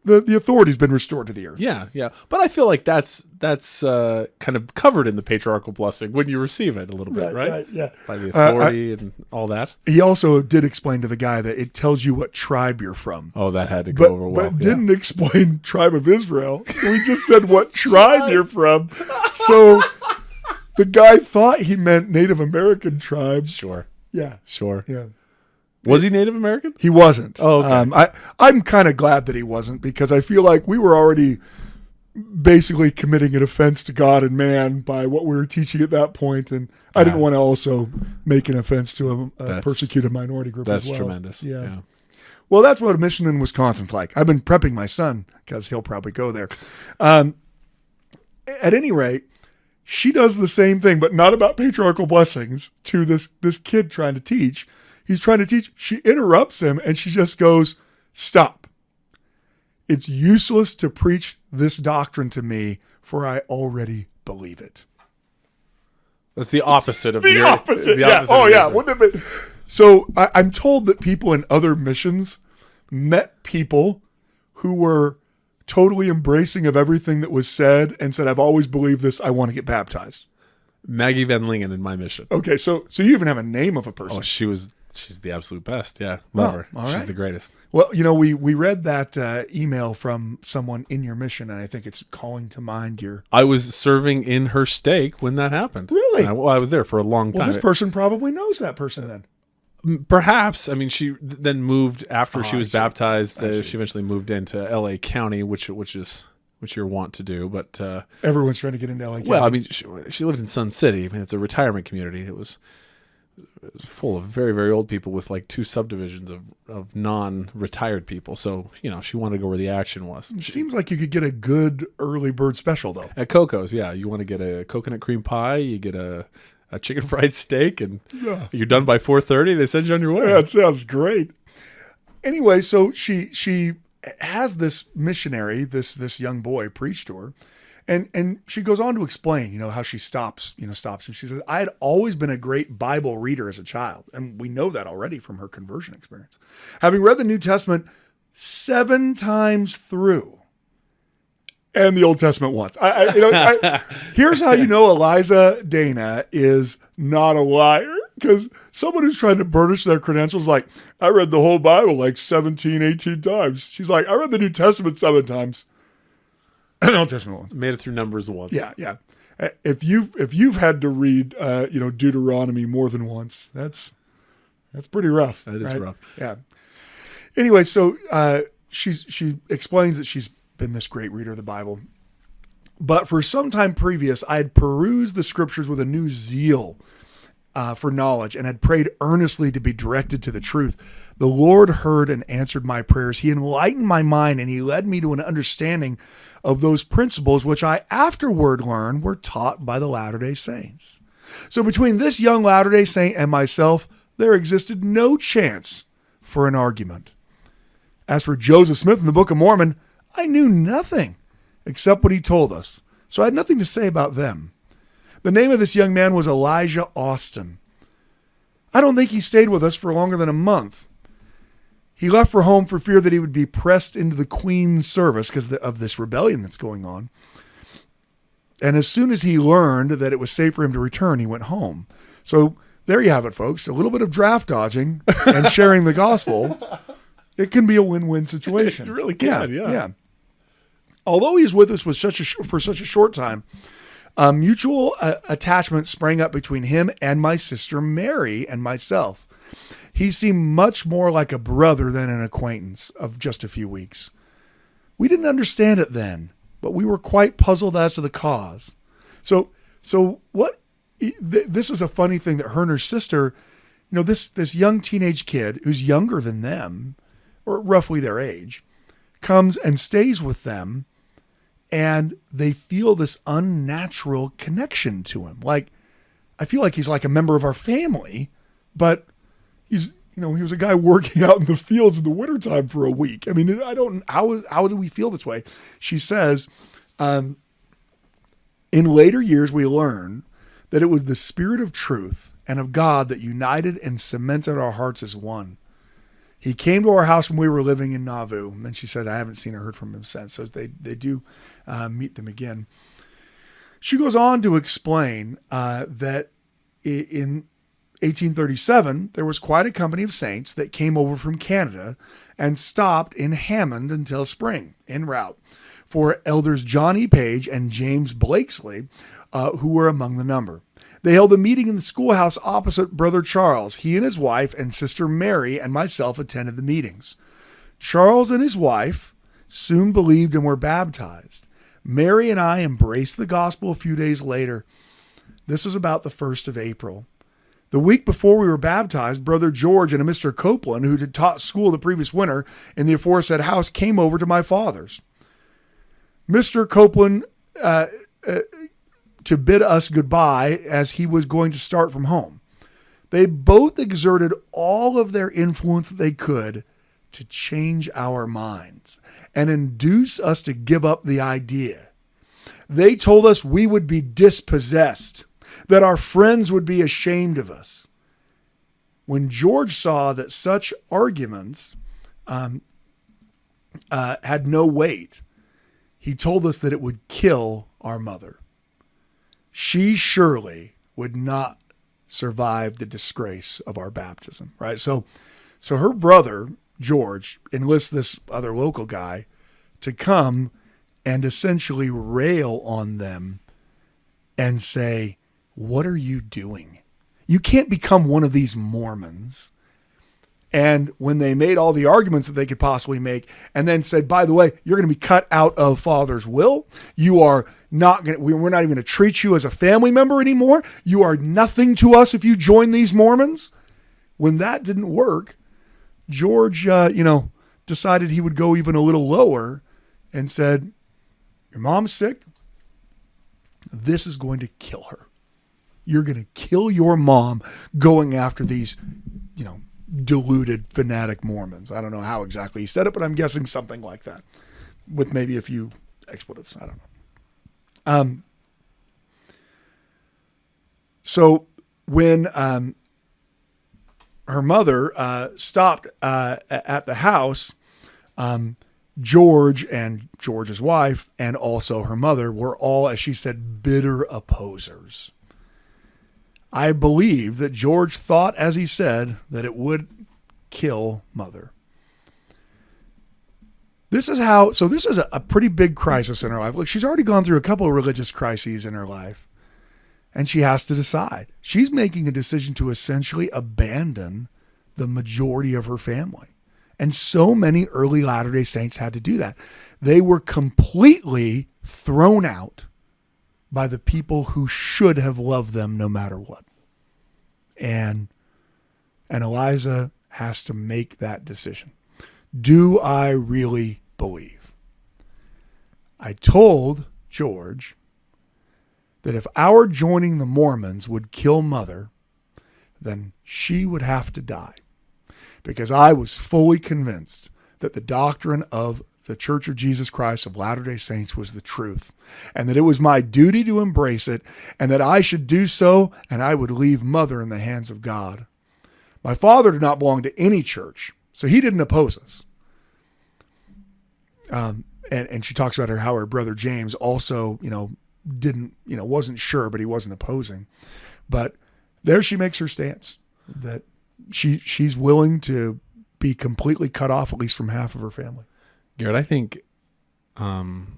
Speaker 2: The authority's been restored to the earth.
Speaker 3: Yeah, yeah. But I feel like that's kind of covered in the patriarchal blessing when you receive it a little bit, right?
Speaker 2: Right, yeah.
Speaker 3: By the authority and all that.
Speaker 2: He also did explain to the guy that it tells you what tribe you're from.
Speaker 3: Oh, that had to go over well.
Speaker 2: But didn't explain tribe of Israel. So he just said what tribe you're from. So the guy thought he meant Native American tribe.
Speaker 3: Sure.
Speaker 2: Yeah.
Speaker 3: Sure.
Speaker 2: Yeah.
Speaker 3: Was he Native American?
Speaker 2: He wasn't.
Speaker 3: Oh, okay.
Speaker 2: I'm kind of glad that he wasn't because I feel like we were already basically committing an offense to God and man by what we were teaching at that point, and I didn't want to also make an offense to a persecuted minority group as well.
Speaker 3: That's tremendous. Yeah.
Speaker 2: Well, that's what a mission in Wisconsin's like. I've been prepping my son because he'll probably go there. At any rate, she does the same thing, but not about patriarchal blessings to this kid trying to teach. He's trying to teach. She interrupts him and she just goes, "Stop. It's useless to preach this doctrine to me, for I already believe it."
Speaker 3: That's the opposite of
Speaker 2: the opposite. Yeah. Oh, yeah. Wouldn't it be? So I'm told that people in other missions met people who were totally embracing of everything that was said and said, "I've always believed this. I want to get baptized."
Speaker 3: Maggie Van Lingen in my mission.
Speaker 2: Okay, so you even have a name of a person.
Speaker 3: Oh, she's the absolute best. Yeah, love her.
Speaker 2: All right.
Speaker 3: She's the greatest.
Speaker 2: Well, we read that email from someone in your mission, and I think it's calling to mind your...
Speaker 3: I was serving in her stake when that happened.
Speaker 2: Really?
Speaker 3: I was there for a long time.
Speaker 2: Well, this person probably knows that person then.
Speaker 3: Perhaps. I mean, she then moved after she was baptized. She eventually moved into L.A. County, which you're wont to do. But
Speaker 2: everyone's trying to get into L.A. County.
Speaker 3: Well, I mean, she lived in Sun City. I mean, it's a retirement community. It was full of very, very old people with like 2 subdivisions of non-retired people. So, she wanted to go where the action was.
Speaker 2: It seems like you could get a good early bird special, though.
Speaker 3: At Coco's, yeah. You want to get a coconut cream pie, you get a chicken fried steak, and you're done by 4:30. They send you on your way.
Speaker 2: Yeah, it sounds great. Anyway, so she has this missionary, this young boy, preach to her, and she goes on to explain, how she stops. And she says, "I had always been a great Bible reader as a child," and we know that already from her conversion experience. "Having read the New Testament 7 times through. And the Old Testament once." Here's how you know Eliza Dana is not a liar. Because someone who's trying to burnish their credentials, like, "I read the whole Bible like 17, 18 times. She's like, "I read the New Testament 7 times. And the Old Testament once."
Speaker 3: Made it through Numbers once.
Speaker 2: Yeah. If you've had to read Deuteronomy more than once, that's pretty rough.
Speaker 3: That is rough.
Speaker 2: Yeah. Anyway, so she explains that she's been this great reader of the Bible. "But for some time previous, I had perused the scriptures with a new zeal for knowledge and had prayed earnestly to be directed to the truth. The Lord heard and answered my prayers. He enlightened my mind and he led me to an understanding of those principles which I afterward learned were taught by the Latter-day Saints." So between this young Latter-day Saint and myself, there existed no chance for an argument. As for Joseph Smith in the Book of Mormon, I knew nothing except what he told us, so I had nothing to say about them. The name of this young man was Elijah Austin. I don't think he stayed with us for longer than a month. He left for home for fear that he would be pressed into the Queen's service because of this rebellion that's going on. And as soon as he learned that it was safe for him to return, he went home. So there you have it, folks. A little bit of draft dodging and sharing the gospel. It can be a win-win situation.
Speaker 3: It really can, yeah.
Speaker 2: Although he was with us for such a short time, a mutual attachment sprang up between him and my sister Mary and myself. He seemed much more like a brother than an acquaintance of just a few weeks. We didn't understand it then, but we were quite puzzled as to the cause. So what? This is a funny thing that her and her sister, this young teenage kid who's younger than them, or roughly their age, comes and stays with them, and they feel this unnatural connection to him. Like, I feel like he's like a member of our family, but he was a guy working out in the fields in the wintertime for a week. I mean, how do we feel this way? She says, in later years, we learn that it was the Spirit of truth and of God that united and cemented our hearts as one. He came to our house when we were living in Nauvoo. And then she said, I haven't seen or heard from him since. So they do meet them again. She goes on to explain that in 1837, there was quite a company of saints that came over from Canada and stopped in Hammond until spring, en route, for elders John E. Page and James Blakesley, who were among the number. They held a meeting in the schoolhouse opposite Brother Charles. He and his wife and sister Mary and myself attended the meetings. Charles and his wife soon believed and were baptized. Mary and I embraced the gospel a few days later. This was about the 1st of April. The week before we were baptized, Brother George and a Mr. Copeland, who had taught school the previous winter in the aforesaid house, came over to my father's. Mr. Copeland, to bid us goodbye as he was going to start from home. They both exerted all of their influence that they could to change our minds and induce us to give up the idea. They told us we would be dispossessed, that our friends would be ashamed of us. When George saw that such arguments had no weight, he told us that it would kill our mother. She surely would not survive the disgrace of our baptism, right? So her brother, George, enlists this other local guy to come and essentially rail on them and say, what are you doing? You can't become one of these Mormons. And when they made all the arguments that they could possibly make and then said, by the way, you're going to be cut out of Father's will. You are not going to, we're not even going to treat you as a family member anymore. You are nothing to us if you join these Mormons. When that didn't work, George, decided he would go even a little lower and said, your mom's sick. This is going to kill her. You're going to kill your mom going after these, deluded fanatic Mormons. I don't know how exactly he said it, but I'm guessing something like that with maybe a few expletives. I don't know. So when her mother stopped at the house, George and George's wife and also her mother were all, as she said, bitter opposers. I believe that George thought, as he said, that it would kill mother. This is a pretty big crisis in her life. Look, she's already gone through a couple of religious crises in her life, and she has to decide. She's making a decision to essentially abandon the majority of her family. And so many early Latter-day Saints had to do that. They were completely thrown out by the people who should have loved them no matter what. And Eliza has to make that decision. Do I really believe? I told George that if our joining the Mormons would kill mother, then she would have to die. Because I was fully convinced that the doctrine of the Church of Jesus Christ of Latter-day Saints was the truth, and that it was my duty to embrace it, and that I should do so, and I would leave mother in the hands of God. My father did not belong to any church, so he didn't oppose us. And she talks about how her brother James also, wasn't sure, but he wasn't opposing. But there she makes her stance that she's willing to be completely cut off, at least from half of her family.
Speaker 3: Garrett, I think,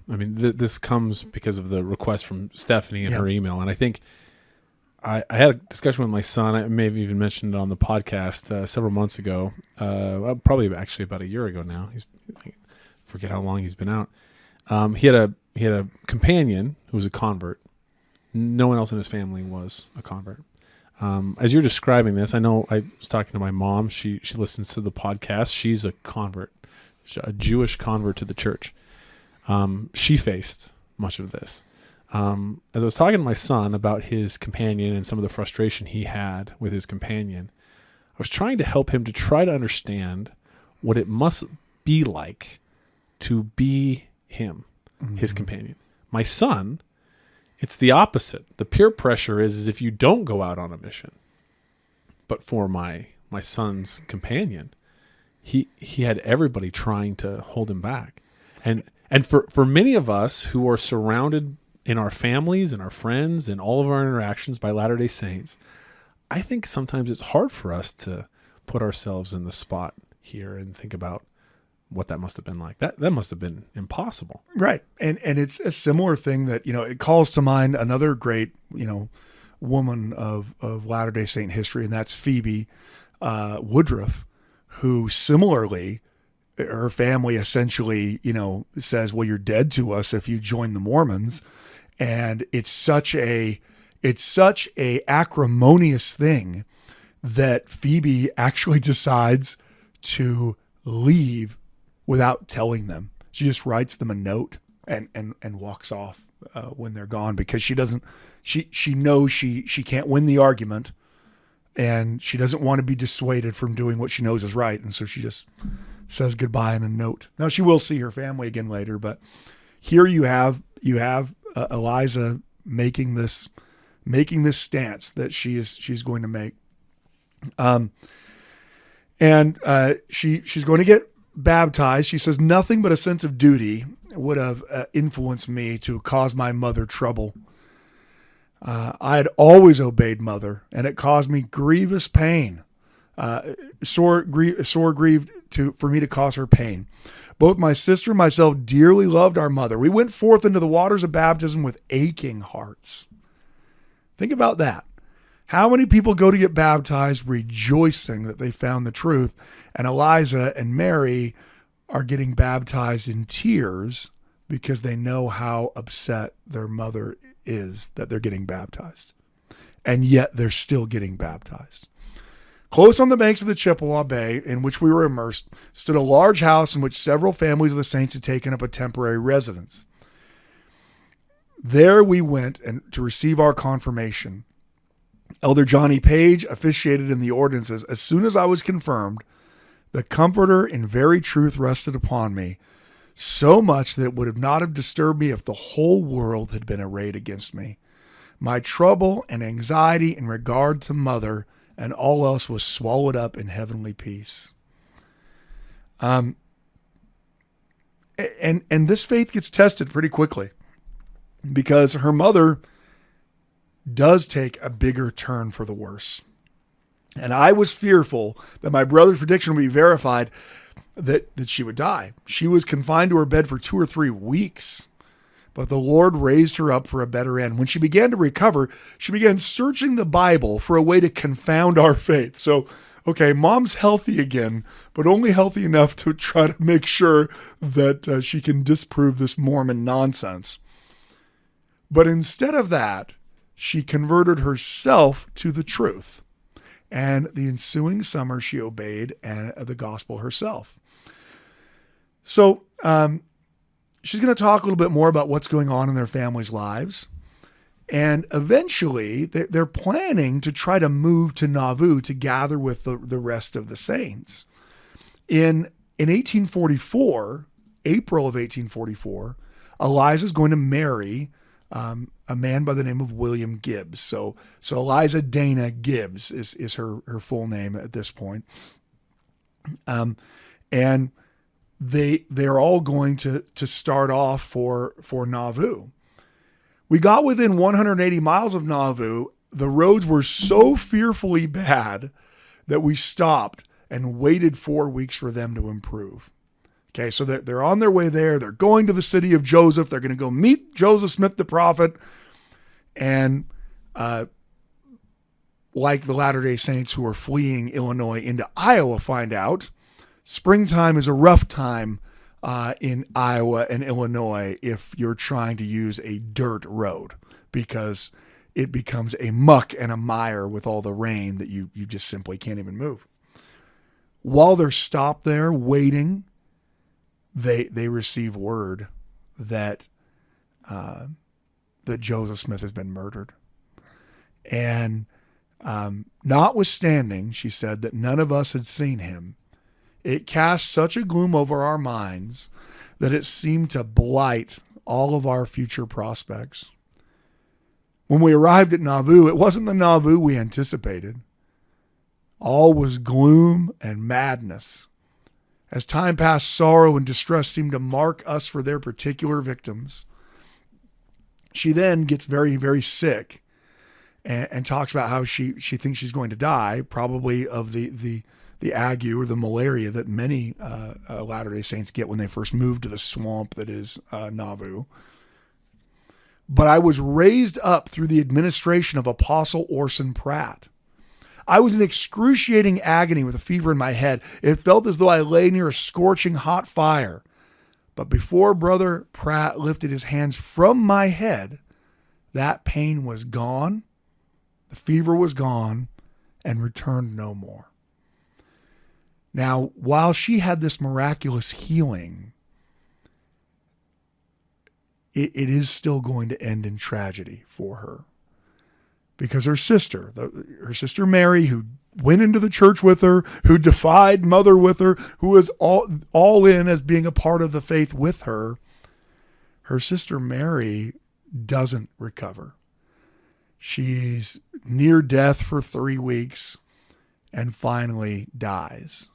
Speaker 3: this comes because of the request from Stephanie in her email. And I think I had a discussion with my son. I may have even mentioned it on the podcast several months ago, probably actually about a year ago now. I forget how long he's been out. He had a companion who was a convert. No one else in his family was a convert. As you're describing this, I know I was talking to my mom. She listens to the podcast. She's a convert. A Jewish convert to the church. She faced much of this. As I was talking to my son about his companion and some of the frustration he had with his companion, I was trying to help him to try to understand what it must be like to be him, his companion. My son, it's the opposite. The peer pressure is if you don't go out on a mission. But for my son's companion, he had everybody trying to hold him back. And for many of us who are surrounded in our families and our friends and all of our interactions by Latter-day Saints, I think sometimes it's hard for us to put ourselves in the spot here and think about what that must have been like. That must have been impossible.
Speaker 2: Right. And it's a similar thing that, it calls to mind another great, woman of Latter-day Saint history, and that's Phoebe Woodruff, who similarly her family essentially, says, well, you're dead to us if you join the Mormons. And it's such a acrimonious thing that Phoebe actually decides to leave without telling them. She just writes them a note and walks off when they're gone, because she knows she can't win the argument, and she doesn't want to be dissuaded from doing what she knows is right. And so she just says goodbye in a note. Now, she will see her family again later, but here you have Eliza making this stance that she's going to make. She's going to get baptized. She says, nothing but a sense of duty would have influenced me to cause my mother trouble. I had always obeyed mother, and it caused me grievous pain, sore grieved for me to cause her pain. Both my sister and myself dearly loved our mother. We went forth into the waters of baptism with aching hearts. Think about that. How many people go to get baptized rejoicing that they found the truth? And Eliza and Mary are getting baptized in tears because they know how upset their mother is that they're getting baptized. And yet they're still getting baptized. Close on the banks of the Chippewa Bay, in which we were immersed, stood a large house in which several families of the saints had taken up a temporary residence. There we went to receive our confirmation. Elder Johnny Page officiated in the ordinances. As soon as I was confirmed, the Comforter in very truth rested upon me, so much that it would not have disturbed me if the whole world had been arrayed against me. My trouble and anxiety in regard to mother and all else was swallowed up in heavenly peace. And this faith gets tested pretty quickly, because her mother does take a bigger turn for the worse. And I was fearful that my brother's prediction would be verified, that she would die. She was confined to her bed for 2 or 3 weeks, but the Lord raised her up for a better end. When she began to recover, she began searching the Bible for a way to confound our faith. So, okay, mom's healthy again, but only healthy enough to try to make sure that she can disprove this Mormon nonsense. But instead of that, she converted herself to the truth. And the ensuing summer, she obeyed the gospel herself. So she's going to talk a little bit more about what's going on in their family's lives. And eventually, they're planning to try to move to Nauvoo to gather with the rest of the saints. In 1844, April of 1844, Eliza's going to marry a man by the name of William Gibbs. So Eliza Dana Gibbs is her full name at this point. And they're all going to start off for Nauvoo. We got within 180 miles of Nauvoo. The roads were so fearfully bad that we stopped and waited 4 weeks for them to improve. Okay, so they're on their way there. They're going to the city of Joseph. They're going to go meet Joseph Smith the prophet. And like the Latter-day Saints who are fleeing Illinois into Iowa find out, springtime is a rough time in Iowa and Illinois if you're trying to use a dirt road, because it becomes a muck and a mire with all the rain that you just simply can't even move. While they're stopped there waiting, they receive word that that Joseph Smith has been murdered. And notwithstanding, she said, that none of us had seen him, it cast such a gloom over our minds that it seemed to blight all of our future prospects. When we arrived at Nauvoo, it wasn't the Nauvoo we anticipated. All was gloom and madness. As time passed, sorrow and distress seemed to mark us for their particular victims. She then gets very, very sick and talks about how she thinks she's going to die, probably of the ague or the malaria that many Latter-day Saints get when they first move to the swamp that is Nauvoo. But I was raised up through the administration of Apostle Orson Pratt. I was in excruciating agony with a fever in my head. It felt as though I lay near a scorching hot fire. But before Brother Pratt lifted his hands from my head, that pain was gone, the fever was gone, and returned no more. Now, while she had this miraculous healing, it is still going to end in tragedy for her. Because her sister Mary, who went into the church with her, who defied mother with her, who was all in as being a part of the faith with her, her sister Mary doesn't recover. She's near death for 3 weeks and finally dies.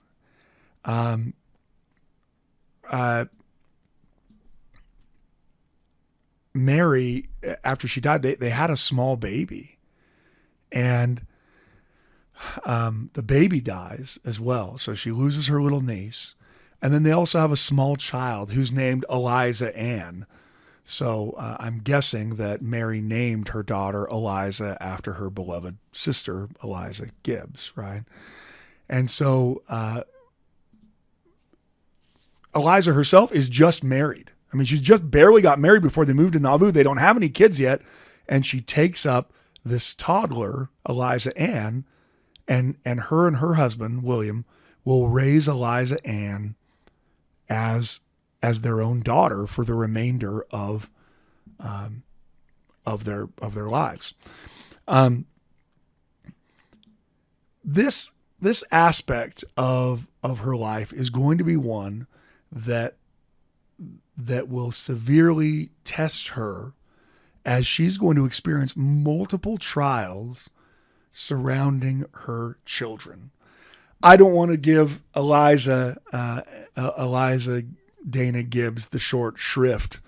Speaker 2: Mary, after she died, they had a small baby, and the baby dies as well. So she loses her little niece, and then they also have a small child who's named Eliza Ann. So I'm guessing that Mary named her daughter Eliza after her beloved sister, Eliza Gibbs, right? And so Eliza herself is just married. I mean, she's just barely got married before they moved to Nauvoo. They don't have any kids yet. And she takes up this toddler, Eliza Ann, and her husband, William, will raise Eliza Ann as their own daughter for the remainder of their lives. This aspect of her life is going to be one that will severely test her, as she's going to experience multiple trials surrounding her children. I don't want to give Eliza Dana Gibbs the short shrift.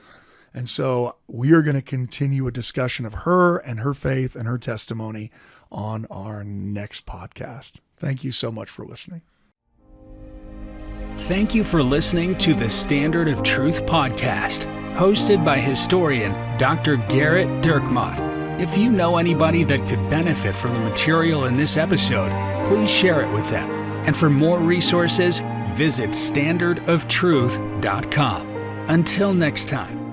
Speaker 2: And so we are going to continue a discussion of her and her faith and her testimony on our next podcast. Thank you so much for listening.
Speaker 1: Thank you for listening to the Standard of Truth podcast, hosted by historian Dr. Garrett Dirkmaat. If you know anybody that could benefit from the material in this episode, please share it with them. And for more resources, visit standardoftruth.com. Until next time.